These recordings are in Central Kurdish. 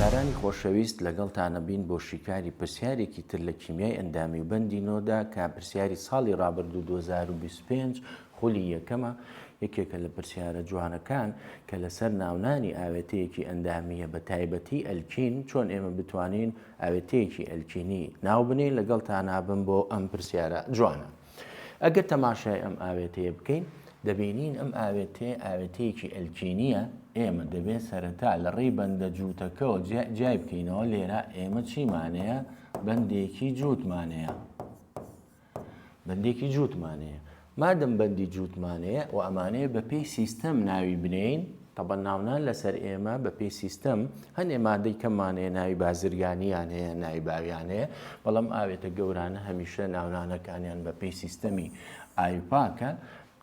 گوێگارانی خۆشەویست لەگەڵتانە بین بۆ شیکاری پرسیارێکی تر لە کیمیای ئەندامی و بەندی نۆدا کە پرسیاری ساڵی ڕابردوو 2025 خولی یەکەمە یەکێکە لە پرسیارە جوانەکان کە لەسەر ناونانی ئاوێتەیەکی ئەندامیە بە تایبەتی ئەلکین چۆن ئێمە بتوانین ئاوێتەیەکی ئەلکینی ناو بنین لەگەڵتان نابم بۆ ئەم پرسیارە جوانە. ئەگەر تەماشای ئەم ئاوێتەیە بکەین دەبینین ئەم ئاوێتەیەکی ئەلکینیە ئێمە دەبێت سەرەتا لە ڕێی بەندە جووتەکەەوە جای بکەینەوە لێرە ئێمە چیمانەیە بەندێکی جووتمانەیە بەندێکی جووتمانەیە مادەم بەندی جووتمانەیە و ئەمانەیە بە پێی سیستەم ناوی بنین تەبەن ناونان لەسەر ئێمە بە پێی سیستەم هەندێ مادەی کەمانەیە ناوی بازرگانیان هەیە ناوی باویان هەیە بەڵام ئاوێتە گەورانە هەمیشە ناونانەکانیان بە پێی سیستەمی ئایوپاکە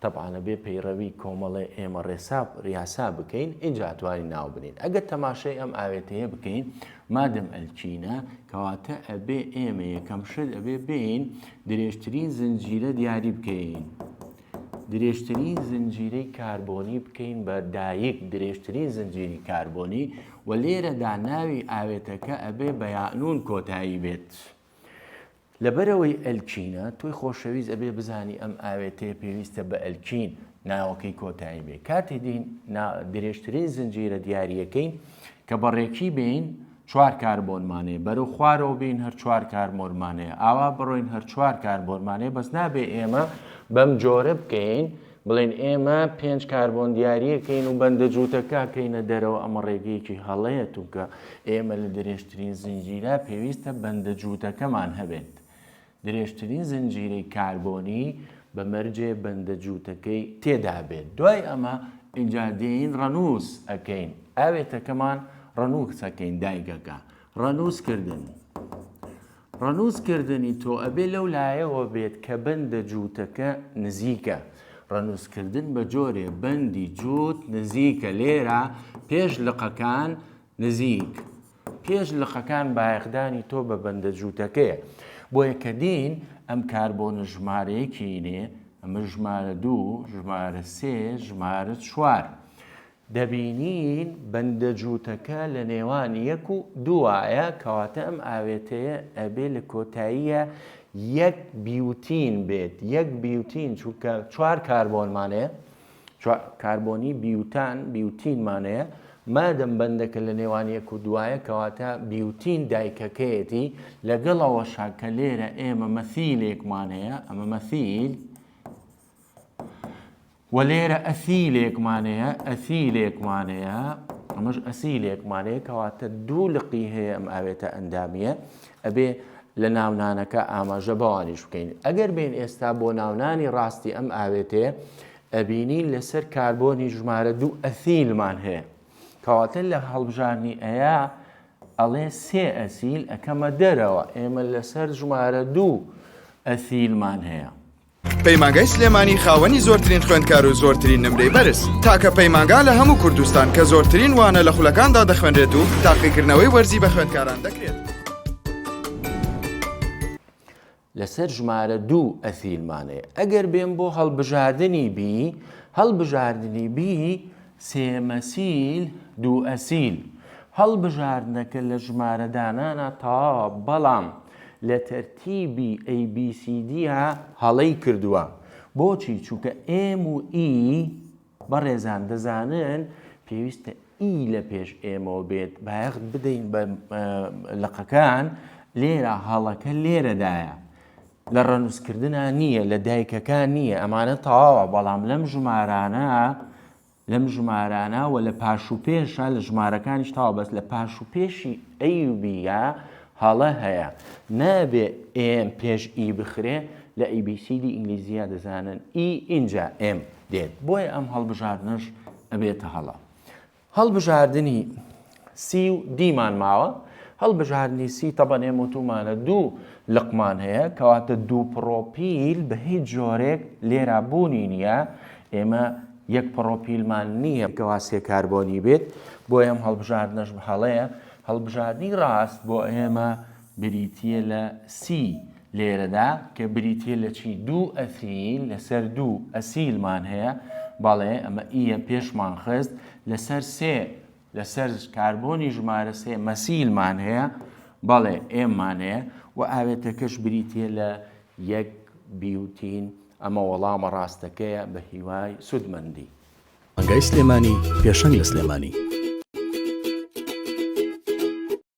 طبعاً بێ پەیڕەوی کۆمەڵێ ئێمە ڕیاسا بکەین اینجا توانین ناو بنین. ئەگەر تەماشای ئەم ئاوێتەیە بکەین مادەم ئەلکینە کەواتە ئەبێ ئێمە یەکەم شت ئەبێ بین درێژترین زنجیرە دیاری بکەین درێژترین زنجیرەی کاربۆنی بکەین بە دایک درێژترین زنجیری کاربۆنی و لێرەدا ناوی ئاوێتەکە ئەبێ بە یاعنون کۆتایی بێت. لەبەرەوەی ئەلکینە توی خۆشەویست ئەبێ بزانی ئەم ئاوێتەیە پێویستە بە ئەلکین ناوەکەی کۆتایی بێ کاتی دین درێژترین زنجیرە دیاریەکەین کە بەڕێکی بین 4 کاربۆنمانەیە بەرەو خوارەوە بین هەر 4 کاربۆنمانەیە ئاوا بڕۆین هەر 4 کاربۆنمانەیە بەس نابێ ئێمە بەم جۆرە بکەین بڵێن ئێمە 5 کاربۆن دیاریەکەین و بەندە جووتەکە کەینە دەرەوە ئەمە ڕێگەیەکی هەڵەیە توکە ئێمە لە درێژترین زنجیرە پێویستە بەندە جووتەکەمان هەبێت. درێژترین زنجیرەی کاربۆنی بە مەرجێ بەندە جووتەکەی تێدا بێت. دوای ئەمە ئینجا دێین ڕەنووس ئەەکەین ئاوێتەکەمان ڕەنووسەکەین دایگەکە ڕەنووسکردنی تۆ ئەبێ لەو لایەوە بێت کە بەندە جووتەکە نزیکە ڕەنووسکردن بە جۆرێ بەندی جووت نزیکە لێرە پێش لقەکان نزیک پێش لقەکان بایەخدانی تۆ بە بەندە جووتەکەیە بۆیە کە دین ئەم کاربۆنە ژمارەیەکینێ ئەمە ژمارە 2 ژمارە 3 ژمارە 4 دەبینین بەندە جووتەکە لە نێوان 1 و 2 کەواتە ئەم ئاوێتەیە ئەبێ لە کۆتاییە 1 بیوتین بێت 1 بیوتین چونکە 4 کاربۆنمانەیە کاربۆنی بیوتینمانەیە مادەم بەندەکە لە نێوان 1 و 2 کەواتە بیوتین دایکەکەیەتی لەگەڵەوە شاکە لێرە ئێمە مەثیلێکمان هەیە ئەمە مەثیل و لێرە ئەثیلێکمانەیە ئەمەش ئەسیلێکمانەیە کەواتە 2 لقی هەیە ئەم ئاوێتە ئەندامیە ئەبێ لە ناونانەکە ئاماژە بەوانیش بکەین. ئەگەر بین ئێستا بۆ ناونانی ڕاستی ئەم ئاوێتەیە ئەبینین لەسەر کاربۆنی ژمارە 2 ئەثیلمان هەیە کەواتە لە هەڵبژارنی ئەیە ئەڵێ 3 ئەسیل ئەکەمە دەرەوە ئێمە لەسەر ژمارە 2 ئەثیلمان هەیە. پەیمانگای سلێمانی خاوەنی زۆرترین خوێندکار و زۆرترین نمرەی بەرز تاکە پەیمانگا لە هەموو کوردستان کە زۆرترین وانە لە خولەکاندا دەخوێنرێت و تاقیکردنەوەی وەرزی بە خوێندکاران دەکرێت. لەسەر ژمارە 2 ئەثیلمانەیە ئەگەر بێن بۆ هەڵبژاردننی بی 3 مەسیل 2 ئەسیل هەڵبژاردنەکە لە ژمارەدانانە تەواوە بەڵام لە تەرتیبی ABCD هەڵەی کردووە بۆچی چونکە M و E بەڕێزان دەزانن پێویستە E لە پێش ئێمەوە بێت بایەخت بدەین بە لقەکان لێرە هەڵەکە لێرەدایە لە ڕەنووسکردنە نییە لە دایکەکان نییە ئەمانە تەواوە بەڵام لەم ژمارانە و لە پاش و پێشە لە ژمارەکانیش تاوا بەس لە پاش و پێشی ئەیوبیە هەڵە هەیە نابێ ئێم پێش ئی بخرێ لە ئیBCD ئینگلیزیە دەزانن ئی اینجا ئێم دێت بۆیە ئەم هەڵبژاردنش ئەبێتە هەڵە. هەڵبژاردننی سی و دیمان ماوە هەڵبژاردننی سی تەبەن ئێمە وتومانە 2 لقمان هەیە کەواتە 2 پرۆپیل بە هیچ جۆرێک لێرە بوونی نییە ئێمە 1 پرۆپیلمان نییە کەوا 3 کاربۆنی بێت بۆ ئەم هەڵبژاردنەش هەڵەیە هەڵبژاردننی ڕاست بۆ ئێمە بریتیە لە سی لێرەدا کە بریتیە لە چی 2 ئەثیل لەسەر 2 ئەسیلمان هەیە بەڵێ ئەمە ئیە پێشمان خست لەسەر 3 لەسەر کاربۆنی ژمارە سێ مەسیلمان هەیە بەڵێ ئێمان هەیە و ئاوێتەکەش بریتە لە 1 بیوتین ئەمە وەڵامە ڕاستەکەیە بە هیوای سودمەندی. ئەنگای سلێمانی پێشەنگ لە سلێمانی.